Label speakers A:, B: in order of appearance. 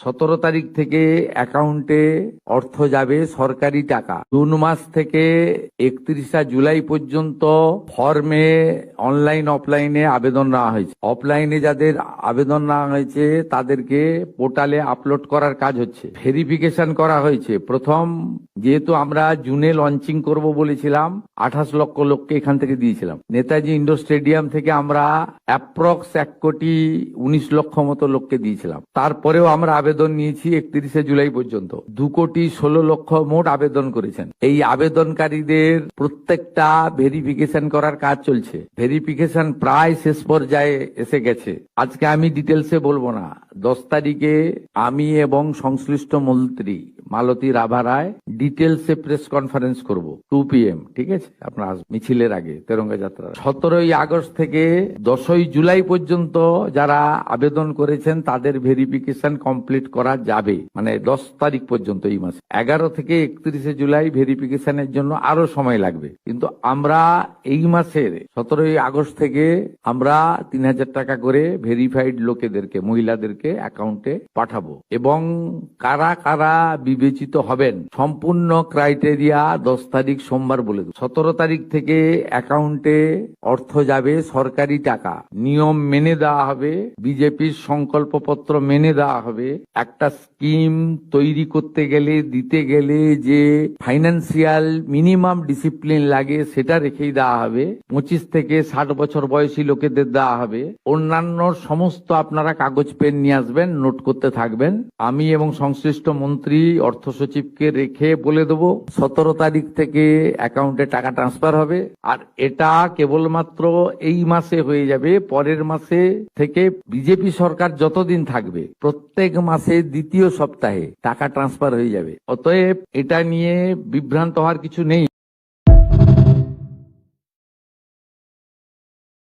A: 17 তারিখ থেকে অ্যাকাউন্টে অর্থ যাবে সরকারি টাকা। জুন মাস থেকে 31 জুলাই পর্যন্ত ফর্মে অনলাইন অফলাইনে আবেদন নেওয়া হয়েছে। অফলাইনে যাদের আবেদন নেওয়া হয়েছে তাদেরকে পোর্টালে আপলোড করার কাজ হচ্ছে, ভেরিফিকেশন করা হয়েছে। প্রথম যেহেতু আমরা জুনে লঞ্চিং করব বলেছিলাম, 28 লক্ষ লোককে এখান থেকে দিয়েছিলাম। নেতাজি ইন্ডোর স্টেডিয়াম থেকে আমরা অ্যাপ্রক্স 1,19,00,000 মতো লোককে দিয়েছিলাম। তারপরেও আমরা আবেদন নিয়েছি 31 জুলাই পর্যন্ত। 2,16,00,000 মোট আবেদন করেছেন। এই আবেদনকারীদের প্রত্যেকটা ভেরিফিকেশন করার কাজ চলছে। ভেরিফিকেশন প্রায় শেষ পর্যায়ে এসে গেছে। আজকে আমি ডিটেলসে বলবো না। 10 তারিখে আমি এবং সংশ্লিষ্ট মন্ত্রী মালতী রাভা রায় ডিটেলসে প্রেস কনফারেন্স করব 2 PM। ঠিক আছে, আপনার মিছিলের আগে তেরঙ্গা যাত্রা। 17 আগস্ট থেকে 10 জুলাই পর্যন্ত যারা আবেদন করেছেন তাদের ভেরিফিকেশন কমপ্লিট করা যাবে, মানে 10 তারিখ পর্যন্ত এই মাসে। 11 থেকে 31 জুলাই ভেরিফিকেশনের জন্য আরো সময় লাগবে। কিন্তু আমরা এই মাসের 17 আগস্ট থেকে আমরা 3,000 টাকা করে ভেরিফাইড লোকেদেরকে, মহিলাদেরকে অ্যাকাউন্টে পাঠাবো। এবং কারা কারা বিবেচিত হবেন সম্পূর্ণ ক্রাইটেরিয়া 10 তারিখ সোমবার বলে দেব। 17 তারিখ থেকে অ্যাকাউন্টে অর্থ যাবে সরকারি টাকা, নিয়ম মেনে দেওয়া হবে, বিজেপির সংকল্পপত্র মেনে দেওয়া হবে। একটা স্কিম তৈরি করতে গেলে, দিতে গেলে যে ফাইন্যান্সিয়াল মিনিমাম ডিসিপ্লিন লাগে সেটা রেখেই দেওয়া হবে। 25 থেকে 60 বছর বয়সী লোকেদের দেওয়া হবে। অন্যান্য সমস্ত আপনারা কাগজ পেন নিয়ে আসবেন, নোট করতে থাকবেন। আমি এবং সংশ্লিষ্ট মন্ত্রী অর্থ সচিবকে রেখে বলে দেবো 17 তারিখ থেকে অ্যাকাউন্টে টাকা ট্রান্সফার হবে। আর এটা কেবলমাত্র এই মাসে হয়ে যাবে। পরের মাসে থেকে বিজেপি সরকার যতদিন থাকবে প্রত্যেক মাসে দ্বিতীয় সপ্তাহে টাকা ট্রান্সফার হয়ে যাবে। অতএব এটা নিয়ে বিভ্রান্ত হওয়ার কিছু নেই।